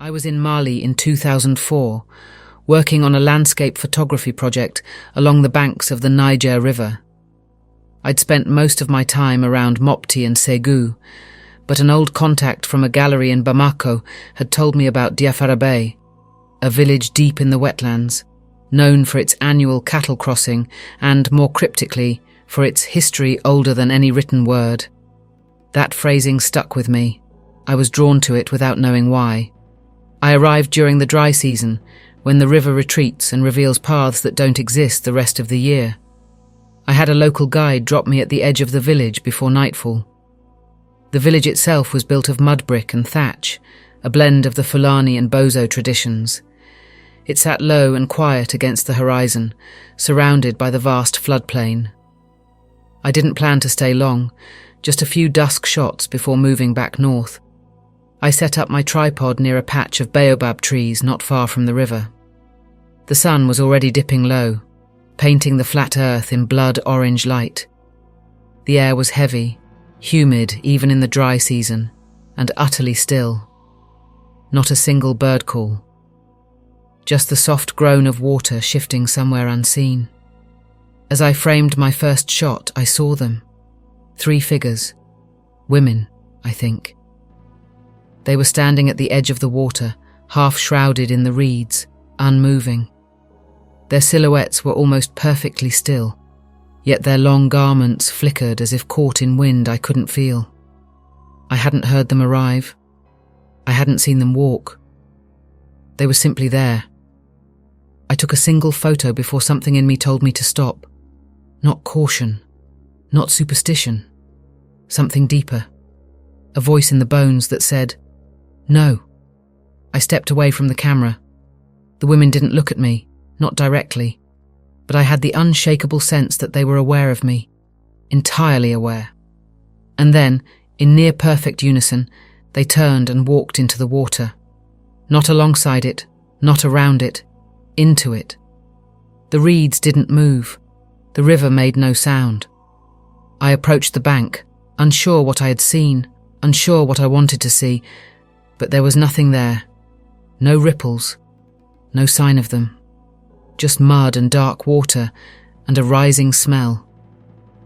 I was in Mali in 2004, working on a landscape photography project along the banks of the Niger River. I'd spent most of my time around Mopti and Ségou, but an old contact from a gallery in Bamako had told me about Diafarabé, a village deep in the wetlands, known for its annual cattle crossing and, more cryptically, for its history older than any written word. That phrasing stuck with me. I was drawn to it without knowing why. I arrived during the dry season, when the river retreats and reveals paths that don't exist the rest of the year. I had a local guide drop me at the edge of the village before nightfall. The village itself was built of mud brick and thatch, a blend of the Fulani and Bozo traditions. It sat low and quiet against the horizon, surrounded by the vast floodplain. I didn't plan to stay long, just a few dusk shots before moving back north. I set up my tripod near a patch of baobab trees not far from the river. The sun was already dipping low, painting the flat earth in blood-orange light. The air was heavy, humid even in the dry season, and utterly still. Not a single bird call. Just the soft groan of water shifting somewhere unseen. As I framed my first shot, I saw them. 3 figures. Women, I think. They were standing at the edge of the water, half shrouded in the reeds, unmoving. Their silhouettes were almost perfectly still, yet their long garments flickered as if caught in wind I couldn't feel. I hadn't heard them arrive. I hadn't seen them walk. They were simply there. I took a single photo before something in me told me to stop. Not caution, not superstition. Something deeper. A voice in the bones that said, "No." I stepped away from the camera. The women didn't look at me, not directly, but I had the unshakable sense that they were aware of me, entirely aware. And then, in near-perfect unison, they turned and walked into the water. Not alongside it, not around it, into it. The reeds didn't move. The river made no sound. I approached the bank, unsure what I had seen, unsure what I wanted to see, but there was nothing there. No ripples, no sign of them. Just mud and dark water, and a rising smell.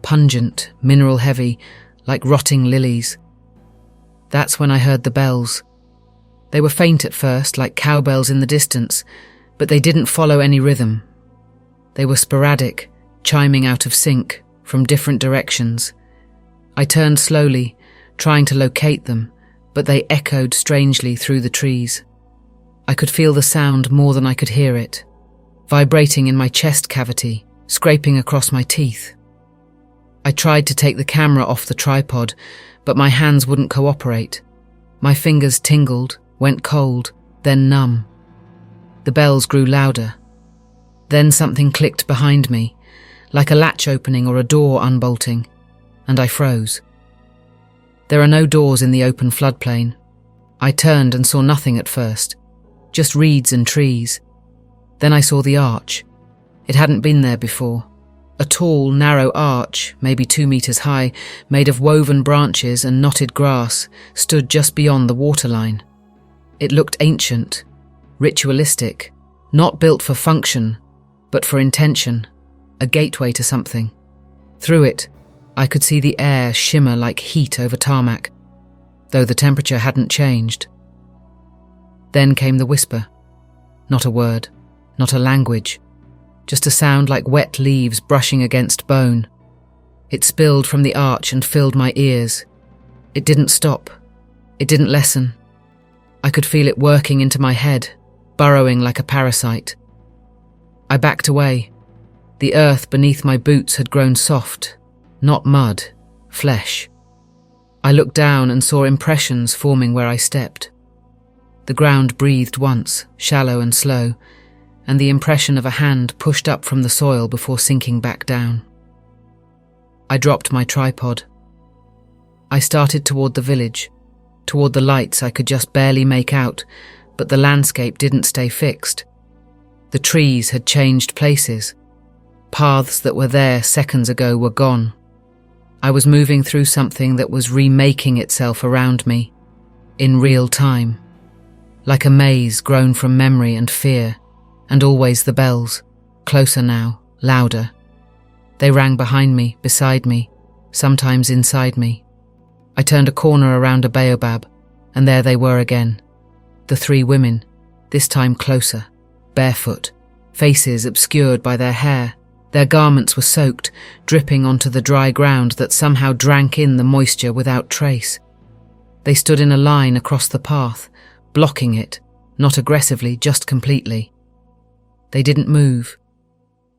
Pungent, mineral-heavy, like rotting lilies. That's when I heard the bells. They were faint at first, like cowbells in the distance, but they didn't follow any rhythm. They were sporadic, chiming out of sync, from different directions. I turned slowly, trying to locate them, but they echoed strangely through the trees. I could feel the sound more than I could hear it, vibrating in my chest cavity, scraping across my teeth. I tried to take the camera off the tripod, but my hands wouldn't cooperate. My fingers tingled, went cold, then numb. The bells grew louder. Then something clicked behind me, like a latch opening or a door unbolting, and I froze. There are no doors in the open floodplain. I turned and saw nothing at first, just reeds and trees. Then I saw the arch. It hadn't been there before. A tall, narrow arch, maybe 2 meters high, made of woven branches and knotted grass, stood just beyond the waterline. It looked ancient, ritualistic, not built for function, but for intention, a gateway to something. Through it, I could see the air shimmer like heat over tarmac, though the temperature hadn't changed. Then came the whisper. Not a word, not a language, just a sound like wet leaves brushing against bone. It spilled from the arch and filled my ears. It didn't stop. It didn't lessen. I could feel it working into my head, burrowing like a parasite. I backed away. The earth beneath my boots had grown soft, not mud, flesh. I looked down and saw impressions forming where I stepped. The ground breathed once, shallow and slow, and the impression of a hand pushed up from the soil before sinking back down. I dropped my tripod. I started toward the village, toward the lights I could just barely make out, but the landscape didn't stay fixed. The trees had changed places. Paths that were there seconds ago were gone. I was moving through something that was remaking itself around me, in real time. like a maze grown from memory and fear, and always the bells, closer now, louder. They rang behind me, beside me, sometimes inside me. I turned a corner around a baobab, and there they were again. The three women, this time closer, barefoot, faces obscured by their hair. Their garments were soaked, dripping onto the dry ground that somehow drank in the moisture without trace. They stood in a line across the path, blocking it, not aggressively, just completely. They didn't move.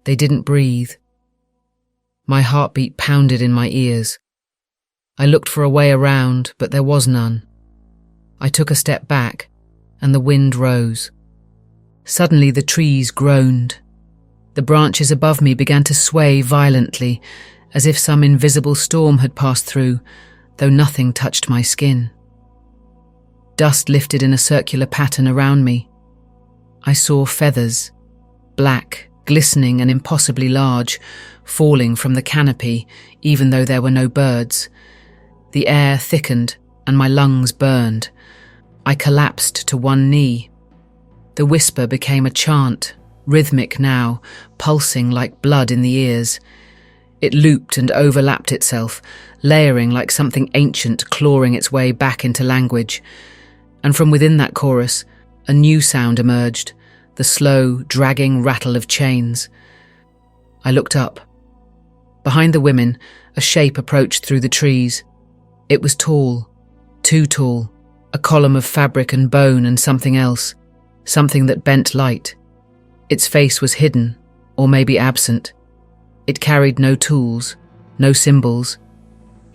They didn't breathe. My heartbeat pounded in my ears. I looked for a way around, but there was none. I took a step back, and the wind rose. Suddenly the trees groaned. The branches above me began to sway violently, as if some invisible storm had passed through, though nothing touched my skin. Dust lifted in a circular pattern around me. I saw feathers, black, glistening and impossibly large, falling from the canopy, even though there were no birds. The air thickened, and my lungs burned. I collapsed to one knee. The whisper became a chant, rhythmic now, pulsing like blood in the ears. It looped and overlapped itself, layering like something ancient clawing its way back into language. And from within that chorus, a new sound emerged, the slow, dragging rattle of chains. I looked up. Behind the women, a shape approached through the trees. It was tall, too tall, a column of fabric and bone and something else, something that bent light. Its face was hidden, or maybe absent. It carried no tools, no symbols,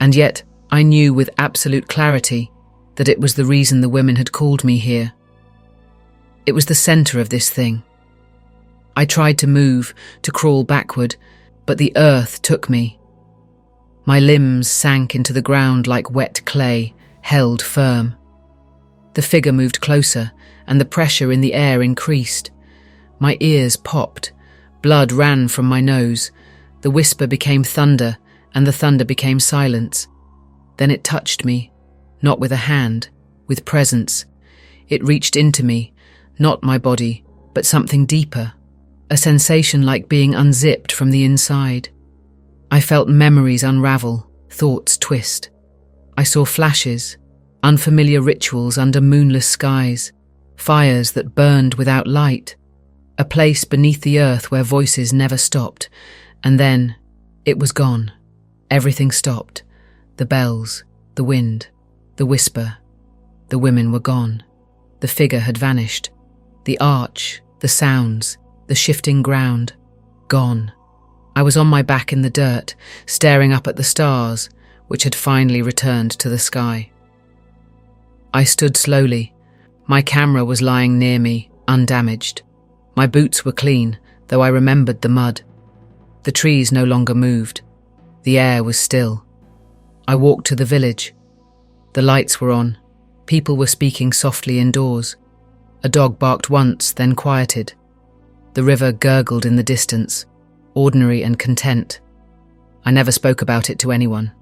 and yet I knew with absolute clarity that it was the reason the women had called me here. It was the center of this thing. I tried to move, to crawl backward, but the earth took me. My limbs sank into the ground like wet clay, held firm. The figure moved closer, and the pressure in the air increased. My ears popped. Blood ran from my nose. The whisper became thunder, and the thunder became silence. Then it touched me, not with a hand, with presence. It reached into me, not my body, but something deeper, a sensation like being unzipped from the inside. I felt memories unravel, thoughts twist. I saw flashes, unfamiliar rituals under moonless skies, fires that burned without light, a place beneath the earth where voices never stopped, and then it was gone. Everything stopped. The bells, the wind, the whisper. The women were gone. The figure had vanished. The arch, the sounds, the shifting ground, gone. I was on my back in the dirt, staring up at the stars, which had finally returned to the sky. I stood slowly. My camera was lying near me, undamaged. My boots were clean, though I remembered the mud. The trees no longer moved. The air was still. I walked to the village. The lights were on. People were speaking softly indoors. A dog barked once, then quieted. The river gurgled in the distance, ordinary and content. I never spoke about it to anyone.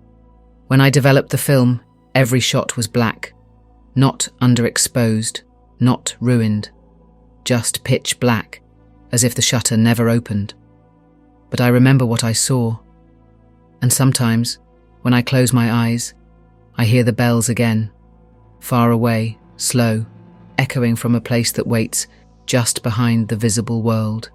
When I developed the film, every shot was black. Not underexposed, not ruined. Just pitch black, as if the shutter never opened. But I remember what I saw. And sometimes, when I close my eyes, I hear the bells again, far away, slow, echoing from a place that waits just behind the visible world.